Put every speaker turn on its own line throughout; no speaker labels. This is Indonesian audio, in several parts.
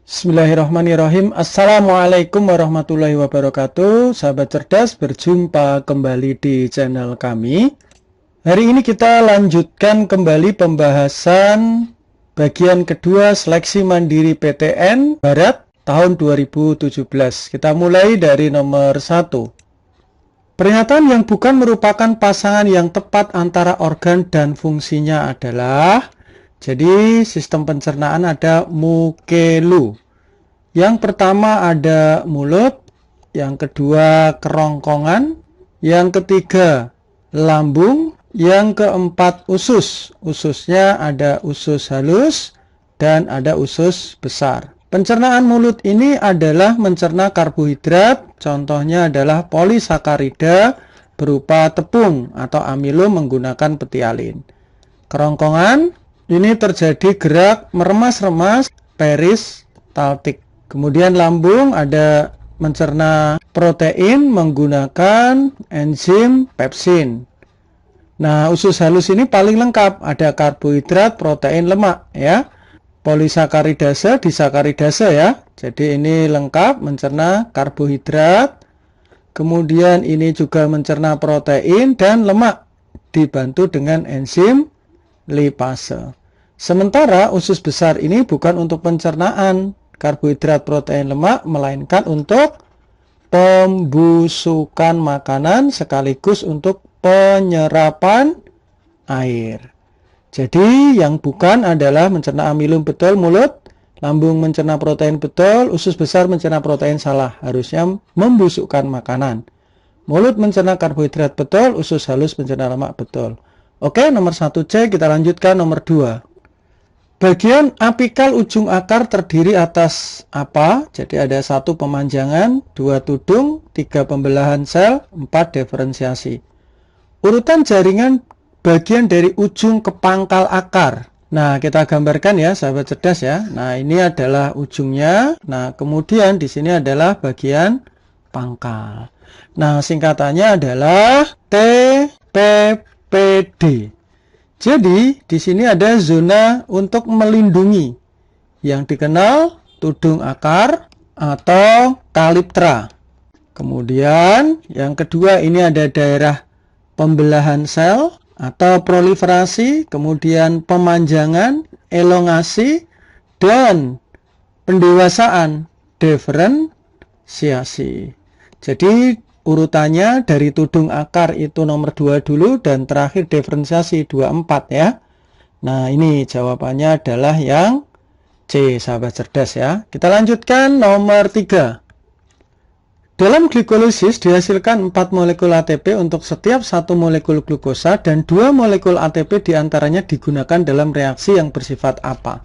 Bismillahirrahmanirrahim. Assalamualaikum warahmatullahi wabarakatuh. Sahabat cerdas, berjumpa kembali di channel kami. Hari ini kita lanjutkan kembali pembahasan bagian kedua seleksi mandiri PTN Barat tahun 2017. Kita mulai dari nomor 1. Pernyataan yang bukan merupakan pasangan yang tepat antara organ dan fungsinya adalah, jadi sistem pencernaan ada mukelu. Yang pertama ada mulut, yang kedua kerongkongan, yang ketiga lambung, yang keempat usus. Ususnya ada usus halus dan ada usus besar. Pencernaan mulut ini adalah mencerna karbohidrat, contohnya adalah polisakarida berupa tepung atau amilo menggunakan petialin. Kerongkongan ini terjadi gerak meremas-remas peristaltik. Kemudian lambung ada mencerna protein menggunakan enzim pepsin. Nah, usus halus ini paling lengkap, ada karbohidrat, protein, lemak ya. Polisakaridase, disakaridase ya. Jadi ini lengkap mencerna karbohidrat. Kemudian ini juga mencerna protein dan lemak dibantu dengan enzim lipase. Sementara usus besar ini bukan untuk pencernaan karbohidrat, protein, lemak, melainkan untuk pembusukan makanan sekaligus untuk penyerapan air. Jadi yang bukan adalah mencerna amilum betul mulut, lambung mencerna protein betul, usus besar mencerna protein salah, harusnya membusukkan makanan. Mulut mencerna karbohidrat betul, usus halus mencerna lemak betul. Oke, nomor 1C, kita lanjutkan nomor 2. Bagian apikal ujung akar terdiri atas apa? Jadi ada 1 pemanjangan, 2 tudung, 3 pembelahan sel, 4 diferensiasi. Urutan jaringan bagian dari ujung ke pangkal akar. Nah, kita gambarkan ya, sahabat cerdas ya. Nah, ini adalah ujungnya. Nah, kemudian di sini adalah bagian pangkal. Nah, singkatannya adalah TPPD. Jadi, di sini ada zona untuk melindungi yang dikenal tudung akar atau kaliptra. Kemudian, yang kedua ini ada daerah pembelahan sel atau proliferasi, kemudian pemanjangan, elongasi, dan pendewasaan, diferensiasi. Jadi, urutannya dari tudung akar itu nomor 2 dulu dan terakhir diferensiasi 24 ya. Nah, ini jawabannya adalah yang C, sahabat cerdas ya. Kita lanjutkan nomor 3. Dalam glikolisis dihasilkan 4 molekul ATP untuk setiap 1 molekul glukosa dan 2 molekul ATP diantaranya digunakan dalam reaksi yang bersifat apa?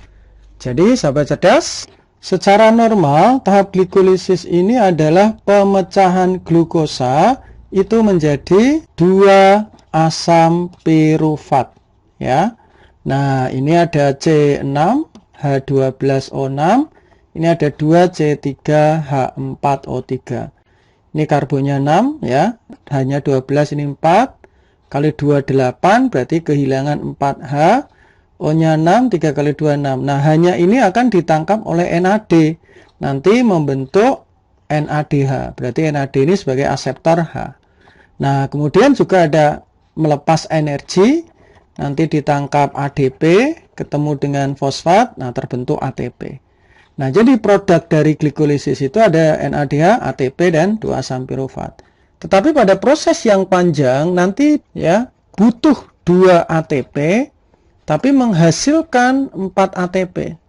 Jadi, sahabat cerdas, secara normal, tahap glikolisis ini adalah pemecahan glukosa itu menjadi 2 asam pirufat ya. Nah, ini ada C6H12O6, ini ada 2C3H4O3. Ini karbonnya 6 ya, hanya 12, ini 4 kali 2 8, berarti kehilangan 4H. O-nya 6, 3 kali 2, 6. Nah, hanya ini akan ditangkap oleh NAD. Nanti membentuk NADH. Berarti NAD ini sebagai aseptor H. Nah, kemudian juga ada melepas energi. Nanti ditangkap ADP, ketemu dengan fosfat. Nah, terbentuk ATP. Nah, jadi produk dari glikolisis itu ada NADH, ATP, dan 2 asam pirufat. Tetapi pada proses yang panjang, nanti ya butuh 2 ATP, tapi menghasilkan 4 ATP.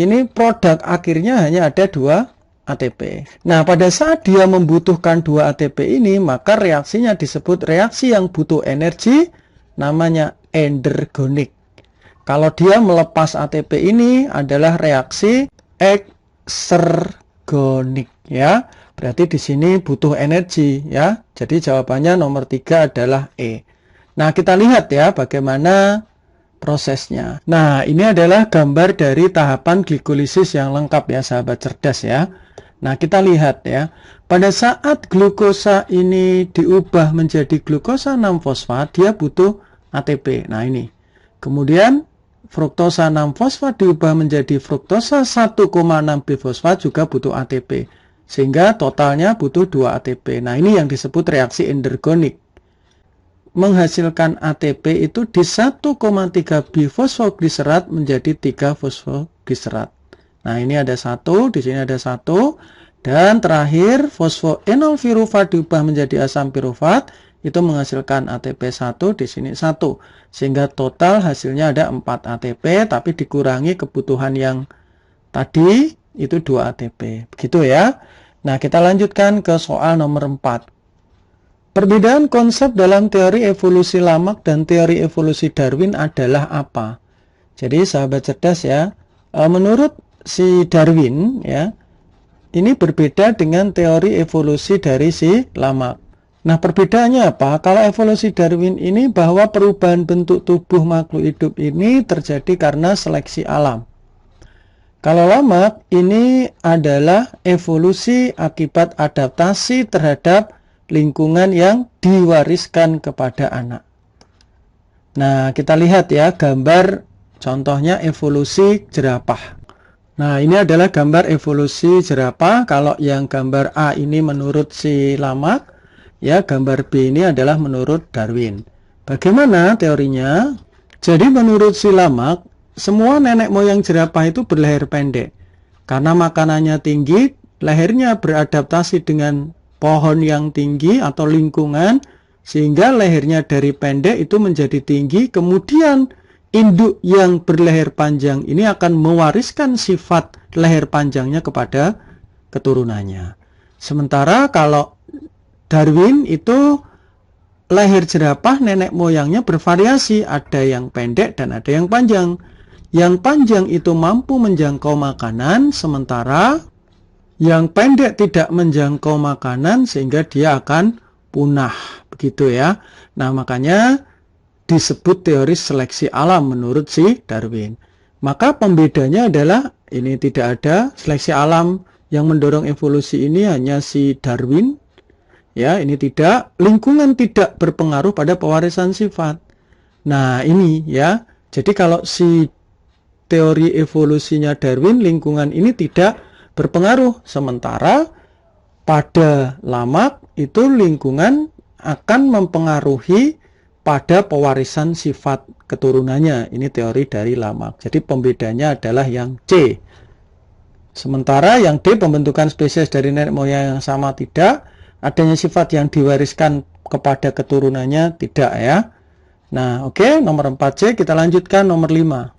Ini produk akhirnya hanya ada 2 ATP. Nah, pada saat dia membutuhkan 2 ATP ini, maka reaksinya disebut reaksi yang butuh energi, namanya endergonik. Kalau dia melepas ATP ini adalah reaksi eksergonik ya. Berarti di sini butuh energi ya. Jadi jawabannya nomor 3 adalah E. Nah, kita lihat ya bagaimana prosesnya. Nah, ini adalah gambar dari tahapan glikolisis yang lengkap ya, sahabat cerdas ya. Nah, kita lihat ya. Pada saat glukosa ini diubah menjadi glukosa 6-fosfat, dia butuh ATP. Nah, ini. Kemudian fruktosa 6-fosfat diubah menjadi fruktosa 1,6 bifosfat juga butuh ATP. Sehingga totalnya butuh 2 ATP. Nah, ini yang disebut reaksi endergonik. Menghasilkan ATP itu di 1,3 bifosfogliserat menjadi 3 fosfogliserat. Nah, ini ada 1, di sini ada 1. Dan terakhir, fosfoenol pirufat diubah menjadi asam pirufat. Itu menghasilkan ATP 1, di sini 1. Sehingga total hasilnya ada 4 ATP, tapi dikurangi kebutuhan yang tadi, itu 2 ATP. Begitu ya. Nah, kita lanjutkan ke soal nomor 4. Perbedaan konsep dalam teori evolusi Lamarck dan teori evolusi Darwin adalah apa? Jadi, sahabat cerdas ya, menurut si Darwin, ya, ini berbeda dengan teori evolusi dari si Lamarck. Nah, perbedaannya apa? Kalau evolusi Darwin ini bahwa perubahan bentuk tubuh makhluk hidup ini terjadi karena seleksi alam. Kalau Lamarck ini adalah evolusi akibat adaptasi terhadap lingkungan yang diwariskan kepada anak. Nah, kita lihat ya gambar contohnya evolusi jerapah. Nah, ini adalah gambar evolusi jerapah. Kalau yang gambar A ini menurut si Lamarck, ya, gambar B ini adalah menurut Darwin. Bagaimana teorinya? Jadi menurut si Lamarck, semua nenek moyang jerapah itu berleher pendek. Karena makanannya tinggi, lehernya beradaptasi dengan pohon yang tinggi atau lingkungan, sehingga lehernya dari pendek itu menjadi tinggi. Kemudian induk yang berleher panjang ini akan mewariskan sifat leher panjangnya kepada keturunannya. Sementara kalau Darwin itu leher jerapah nenek moyangnya bervariasi, ada yang pendek dan ada yang panjang. Yang panjang itu mampu menjangkau makanan, sementara yang pendek tidak menjangkau makanan sehingga dia akan punah. Begitu ya. Nah, makanya disebut teori seleksi alam menurut si Darwin. Maka pembedanya adalah ini tidak ada seleksi alam yang mendorong evolusi ini, hanya si Darwin. Ya, ini tidak, lingkungan tidak berpengaruh pada pewarisan sifat. Nah, ini ya. Jadi kalau si teori evolusinya Darwin, lingkungan ini tidak berpengaruh. Sementara pada Lamarck itu lingkungan akan mempengaruhi pada pewarisan sifat keturunannya. Ini teori dari Lamarck. Jadi pembedanya adalah yang C. Sementara yang D, pembentukan spesies dari nenek moyang yang sama tidak. Adanya sifat yang diwariskan kepada keturunannya tidak ya. Nah, oke, nomor 4C. Kita lanjutkan nomor 5.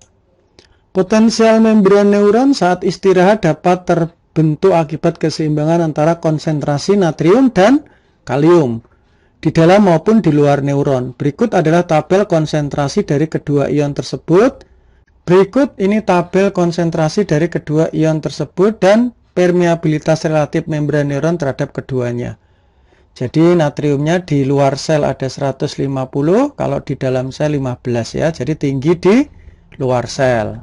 Potensial membran neuron saat istirahat dapat terbentuk akibat keseimbangan antara konsentrasi natrium dan kalium di dalam maupun di luar neuron. Berikut adalah tabel konsentrasi dari kedua ion tersebut. Berikut ini tabel konsentrasi dari kedua ion tersebut dan permeabilitas relatif membran neuron terhadap keduanya. Jadi natriumnya di luar sel ada 150, kalau di dalam sel 15 ya. Jadi tinggi di luar sel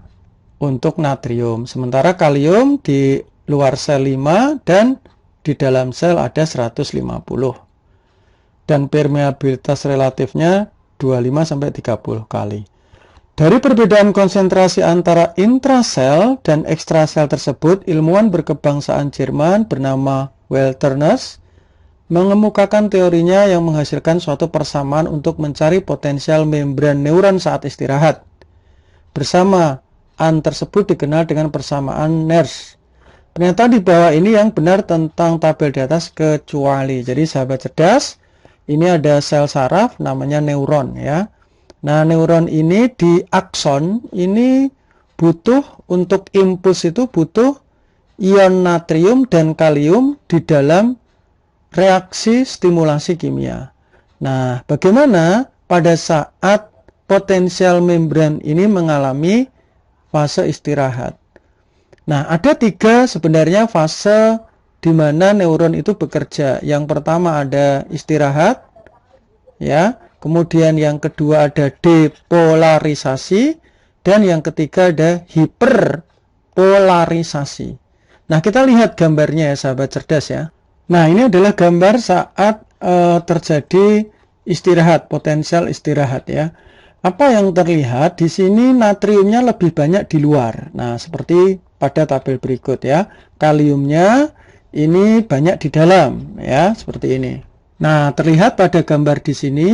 untuk natrium. Sementara kalium di luar sel 5 dan di dalam sel ada 150. Dan permeabilitas relatifnya 25-30 kali. Dari perbedaan konsentrasi antara intrasel dan ekstrasel tersebut, ilmuwan berkebangsaan Jerman bernama Welterners mengemukakan teorinya yang menghasilkan suatu persamaan untuk mencari potensial membran neuron saat istirahat. Persamaan tersebut dikenal dengan persamaan Nernst. Pernyataan di bawah ini yang benar tentang tabel di atas kecuali. Jadi sahabat cerdas, ini ada sel saraf namanya neuron ya. Nah, neuron ini di akson ini butuh untuk impuls itu butuh ion natrium dan kalium di dalam reaksi stimulasi kimia. Nah, bagaimana pada saat potensial membran ini mengalami fase istirahat? Nah, ada 3 sebenarnya fase di mana neuron itu bekerja. Yang pertama ada istirahat, ya. Kemudian yang kedua ada depolarisasi, dan yang ketiga ada hiperpolarisasi. Nah, kita lihat gambarnya ya sahabat cerdas ya. Nah, ini adalah gambar saat terjadi istirahat, potensial istirahat ya. Apa yang terlihat di sini natriumnya lebih banyak di luar. Nah, seperti pada tabel berikut ya. Kaliumnya ini banyak di dalam ya, seperti ini. Nah, terlihat pada gambar di sini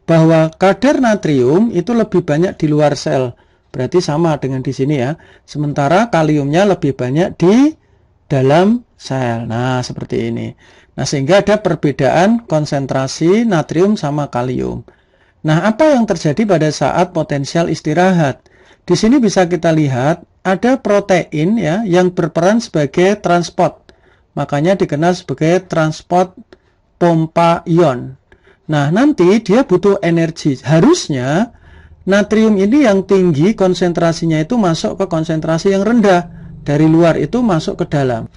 bahwa kadar natrium itu lebih banyak di luar sel. Berarti sama dengan di sini ya. Sementara kaliumnya lebih banyak di dalam sel. Nah, seperti ini. Nah, sehingga ada perbedaan konsentrasi natrium sama kalium. Nah, apa yang terjadi pada saat potensial istirahat? Di sini bisa kita lihat ada protein ya yang berperan sebagai transport. Makanya dikenal sebagai transport pompa ion. Nah, nanti dia butuh energi. Harusnya natrium ini yang tinggi konsentrasinya itu masuk ke konsentrasi yang rendah. Dari luar itu masuk ke dalam.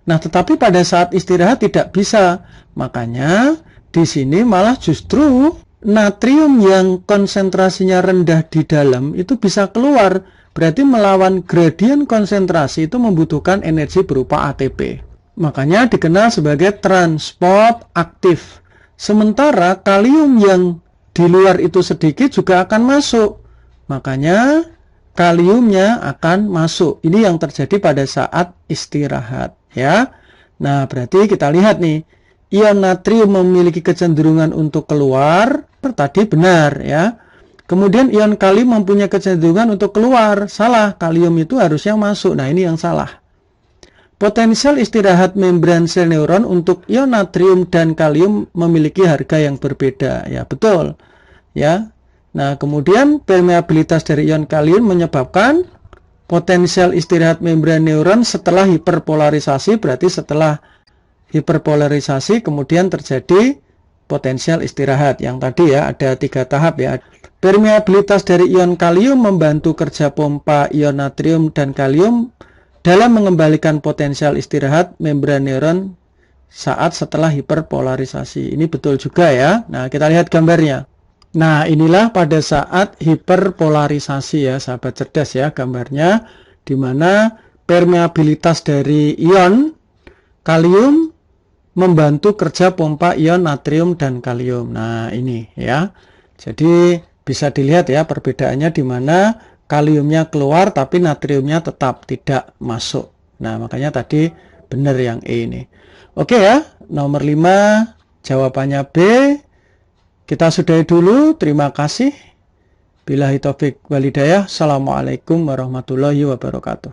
Nah, tetapi pada saat istirahat tidak bisa. Makanya di sini malah justru natrium yang konsentrasinya rendah di dalam itu bisa keluar. Berarti melawan gradien konsentrasi itu membutuhkan energi berupa ATP. Makanya dikenal sebagai transport aktif. Sementara kalium yang di luar itu sedikit juga akan masuk. Makanya kaliumnya akan masuk. Ini yang terjadi pada saat istirahat ya. Nah, berarti kita lihat nih, ion natrium memiliki kecenderungan untuk keluar, tadi benar ya. Kemudian ion kalium mempunyai kecenderungan untuk keluar, salah. Kalium itu harusnya masuk. Nah, ini yang salah. Potensial istirahat membran sel neuron untuk ion natrium dan kalium memiliki harga yang berbeda. Ya, betul. Ya. Nah, kemudian permeabilitas dari ion kalium menyebabkan potensial istirahat membran neuron setelah hiperpolarisasi, berarti setelah hiperpolarisasi kemudian terjadi potensial istirahat. Yang tadi ya ada 3 tahap ya. Permeabilitas dari ion kalium membantu kerja pompa ion natrium dan kalium dalam mengembalikan potensial istirahat membran neuron saat setelah hiperpolarisasi. Ini betul juga ya. Nah, kita lihat gambarnya. Nah, inilah pada saat hiperpolarisasi ya, sahabat cerdas ya, gambarnya di mana permeabilitas dari ion kalium membantu kerja pompa ion natrium dan kalium. Nah, ini ya. Jadi bisa dilihat ya perbedaannya di mana kaliumnya keluar tapi natriumnya tetap tidak masuk. Nah, makanya tadi benar yang E ini. Oke ya, nomor 5 jawabannya B. Kita sudahi dulu. Terima kasih. Billahi taufik wal hidayah. Assalamualaikum warahmatullahi wabarakatuh.